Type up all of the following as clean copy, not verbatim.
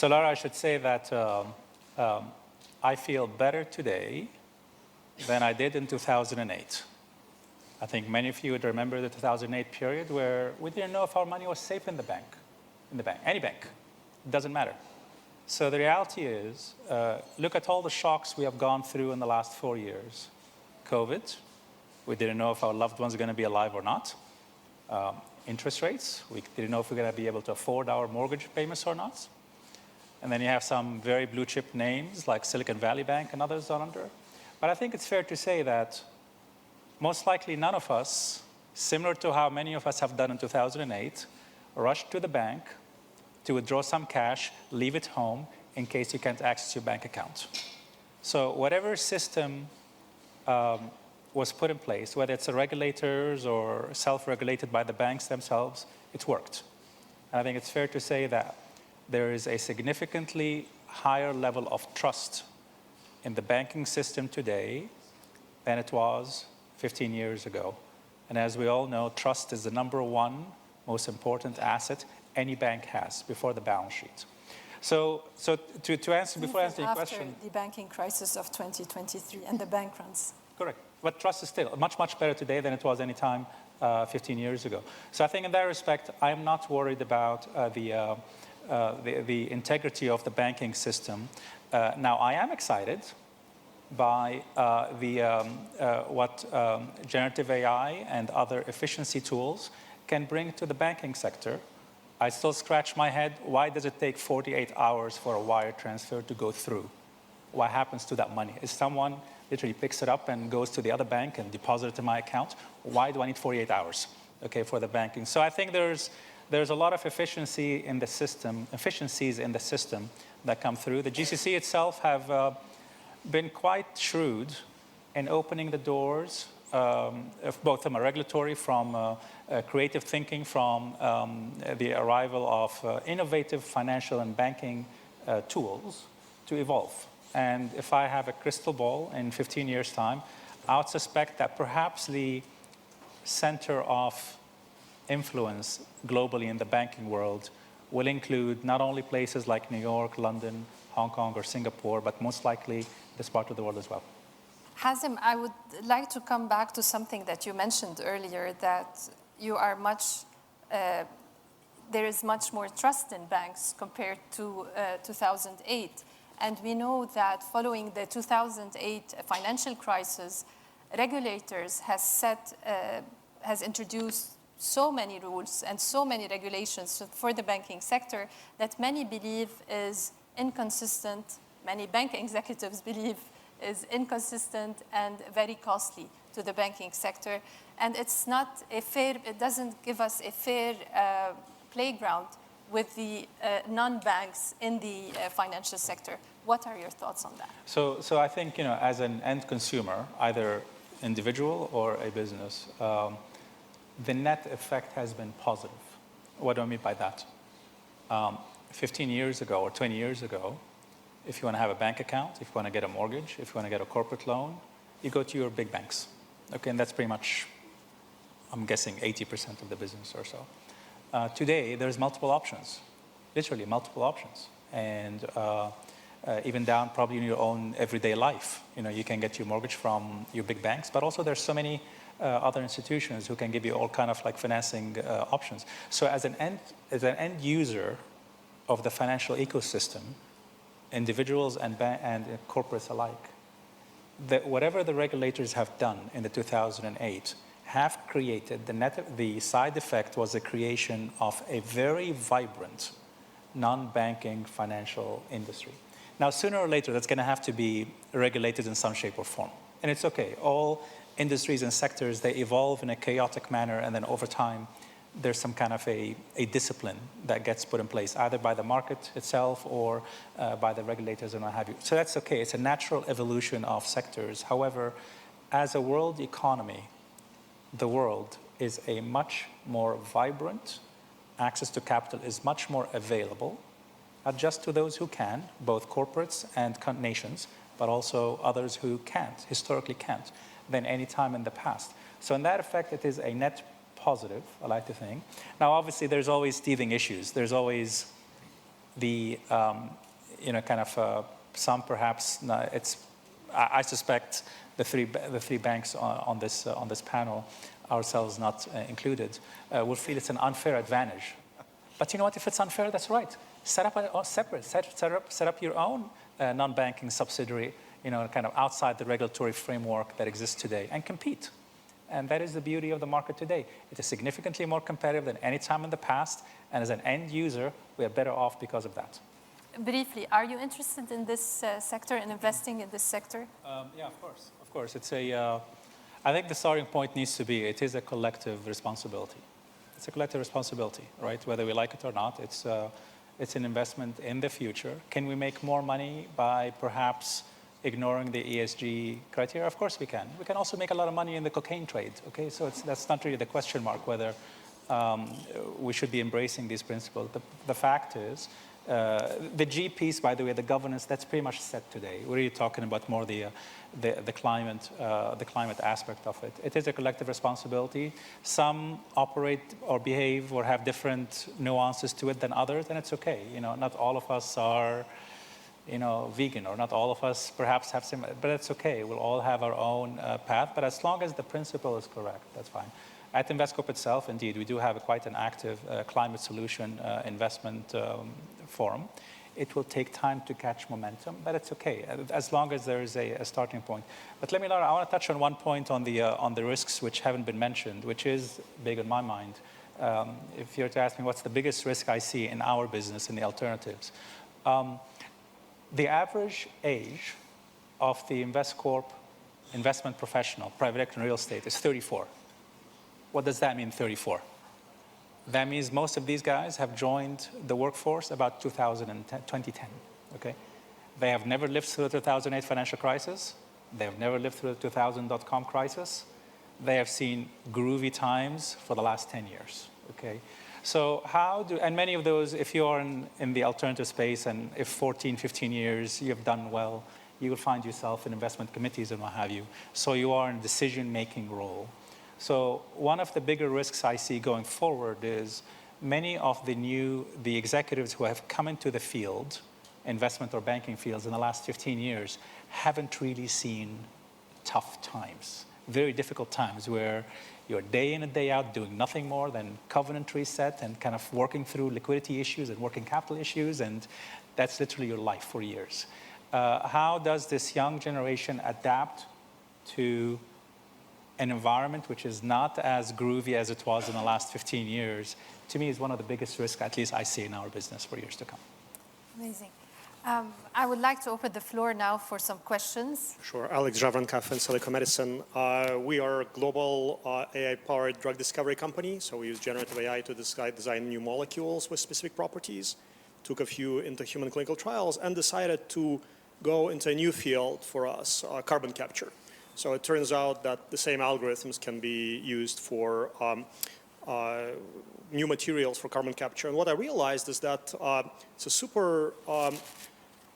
So Laura, I should say that I feel better today than I did in 2008. I think many of you would remember the 2008 period where we didn't know if our money was safe in the bank, any bank. It doesn't matter. So the reality is, look at all the shocks we have gone through in the last 4 years. COVID, we didn't know if our loved ones are going to be alive or not. Interest rates, we didn't know if we're going to be able to afford our mortgage payments or not. And then you have some very blue chip names like Silicon Valley Bank and others are under. But I think it's fair to say that most likely none of us, similar to how many of us have done in 2008, rushed to the bank to withdraw some cash, leave it home in case you can't access your bank account. So whatever system was put in place, whether it's the regulators or self-regulated by the banks themselves, it worked. And I think it's fair to say that there is a significantly higher level of trust in the banking system today than it was 15 years ago. And as we all know, trust is the #1 most important asset any bank has before the balance sheet. So to answer, before answering your question... After the banking crisis of 2023 and the bank runs. Correct. But trust is still much, much better today than it was any time 15 years ago. So I think in that respect, I'm not worried about the integrity of the banking system. Now, I am excited by what generative AI and other efficiency tools can bring to the banking sector. I still scratch my head, why does it take 48 hours for a wire transfer to go through? What happens to that money? Is someone literally picks it up and goes to the other bank and deposits it in my account? Why do I need 48 hours, okay, for the banking? So I think there's a lot of efficiencies in the system that come through. The GCC itself have been quite shrewd in opening the doors, both from a regulatory, from creative thinking, from the arrival of innovative financial and banking tools to evolve. And if I have a crystal ball in 15 years' time, I would suspect that perhaps the center of influence globally in the banking world will include not only places like New York, London, Hong Kong, or Singapore, but most likely this part of the world as well. Hazem, I would like to come back to something that you mentioned earlier, that you are there is much more trust in banks compared to 2008. And we know that following the 2008 financial crisis, regulators has introduced so many rules and so many regulations for the banking sector that many believe is inconsistent, many bank executives believe is inconsistent and very costly to the banking sector. And it's not a fair, it doesn't give us a fair playground with the non-banks in the financial sector. What are your thoughts on that? So I think, as an end consumer, either individual or a business, the net effect has been positive. What do I mean by that? 15 years ago or 20 years ago, if you want to have a bank account, if you want to get a mortgage, if you want to get a corporate loan, you go to your big banks. Okay, and that's pretty much, I'm guessing, 80% of the business or so. Today, there's multiple options, literally multiple options. And even down probably in your own everyday life. You can get your mortgage from your big banks, but also there's so many other institutions who can give you all kind of like financing options. So as an end user of the financial ecosystem, individuals and corporates alike, whatever the regulators have done in the 2008 have created, the side effect was the creation of a very vibrant non-banking financial industry. Now, sooner or later, that's going to have to be regulated in some shape or form. And it's okay. All industries and sectors, they evolve in a chaotic manner, and then over time, there's some kind of a discipline that gets put in place, either by the market itself or by the regulators and what have you. So that's okay. It's a natural evolution of sectors. However, as a world economy, the world is a much more vibrant. Access to capital is much more available, not just to those who can, both corporates and nations, but also others who can't, historically can't, than any time in the past. So in that effect, it is a net positive, I like to think. Now, obviously, there's always teething issues. There's always some perhaps I suspect the three banks on this panel, ourselves not included, will feel it's an unfair advantage. But you know what? If it's unfair, that's right. Set up your own non-banking subsidiary, kind of outside the regulatory framework that exists today, and compete. And that is the beauty of the market today. It is significantly more competitive than any time in the past, and as an end user, we are better off because of that. Briefly, are you interested in this sector and investing in this sector? Yeah, of course. Of course. I think the starting point needs to be, it is a collective responsibility. It's a collective responsibility, right? Whether we like it or not, it's an investment in the future. Can we make more money by perhaps ignoring the ESG criteria? Of course we can. We can also make a lot of money in the cocaine trade, okay? So that's not really the question mark, whether we should be embracing these principles. The fact is, the G piece, by the way, the governance, that's pretty much set today. We're really talking about more the climate aspect of it. It is a collective responsibility. Some operate or behave or have different nuances to it than others, and it's okay. Not all of us are, vegan, or not all of us perhaps have similar, but it's okay. We'll all have our own path, but as long as the principle is correct, that's fine. At Investcorp itself, indeed, we do have quite an active climate solution investment forum. It will take time to catch momentum, but it's okay, as long as there is a starting point. But I want to touch on one point on the risks which haven't been mentioned, which is big in my mind. If you're to ask me what's the biggest risk I see in our business, in the alternatives, the average age of the Investcorp investment professional, private equity and real estate, is 34. What does that mean, 34? That means most of these guys have joined the workforce about 2010, okay? They have never lived through the 2008 financial crisis. They have never lived through the 2000 dot-com crisis. They have seen groovy times for the last 10 years, okay? So and many of those, if you are in the alternative space, and if 14, 15 years you have done well, you will find yourself in investment committees and what have you. So you are in a decision-making role. So one of the bigger risks I see going forward is many of the executives who have come into the field, investment or banking fields, in the last 15 years, haven't really seen tough times, very difficult times where you're day in and day out doing nothing more than covenant reset and kind of working through liquidity issues and working capital issues, and that's literally your life for years. How does this young generation adapt to an environment which is not as groovy as it was in the last 15 years, to me is one of the biggest risks, at least I see in our business for years to come. Amazing. I would like to open the floor now for some questions. Sure. Alex Javrankov in Silicon Medicine. We are a global AI-powered drug discovery company, so we use generative AI to design new molecules with specific properties. Took a few into human clinical trials and decided to go into a new field for us, carbon capture. So it turns out that the same algorithms can be used for new materials for carbon capture. And what I realized is that it's a super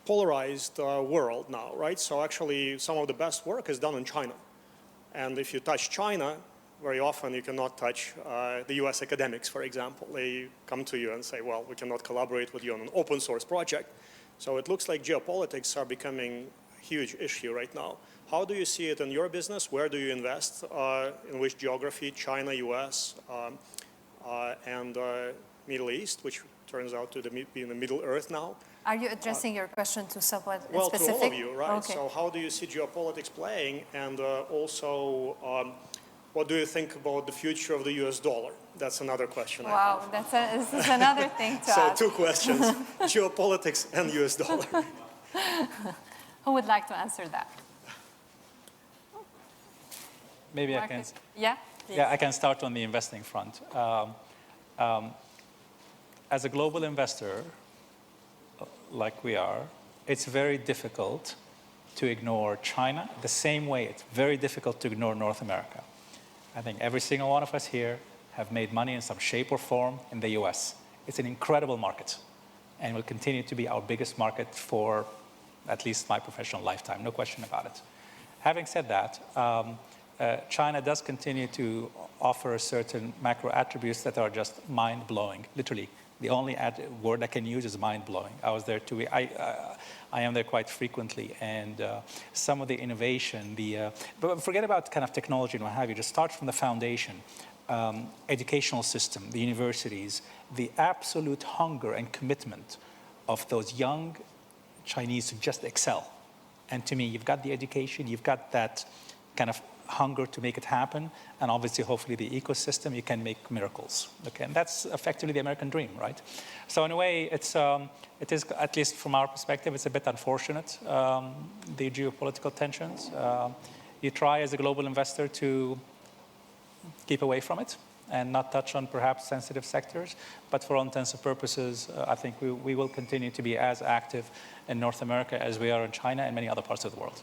polarized world now, right? So actually some of the best work is done in China. And if you touch China, very often you cannot touch the US academics, for example. They come to you and say, well, we cannot collaborate with you on an open source project. So it looks like geopolitics are becoming a huge issue right now. How do you see it in your business? Where do you invest? In which geography? China, US, and Middle East, which turns out to be in the Middle Earth now. Are you addressing your question to someone specific? Well, to all of you, right? Okay. So how do you see geopolitics playing? And also, what do you think about the future of the US dollar? That's another question. Wow, this is another thing to ask. So 2 questions, geopolitics and US dollar. Who would like to answer that? Maybe Marcus? I can. Yeah, please. Yeah, I can start on the investing front. As a global investor, like we are, it's very difficult to ignore China the same way it's very difficult to ignore North America. I think every single one of us here have made money in some shape or form in the US. It's an incredible market and will continue to be our biggest market for at least my professional lifetime, no question about it. Having said that, China does continue to offer certain macro attributes that are just mind-blowing, literally The only word I can use is mind-blowing. I was there 2 weeks. I am there quite frequently, and some of the innovation, but forget about kind of technology and what have you. Just start from the foundation, educational system, the universities, the absolute hunger and commitment of those young Chinese to just excel. And to me, you've got the education, you've got that kind of hunger to make it happen, and obviously, hopefully, the ecosystem, you can make miracles. Okay, and that's effectively the American dream, right? So in a way, it is, at least from our perspective, it's a bit unfortunate, the geopolitical tensions. You try as a global investor to keep away from it and not touch on perhaps sensitive sectors, but for all intents and purposes, I think we will continue to be as active in North America as we are in China and many other parts of the world.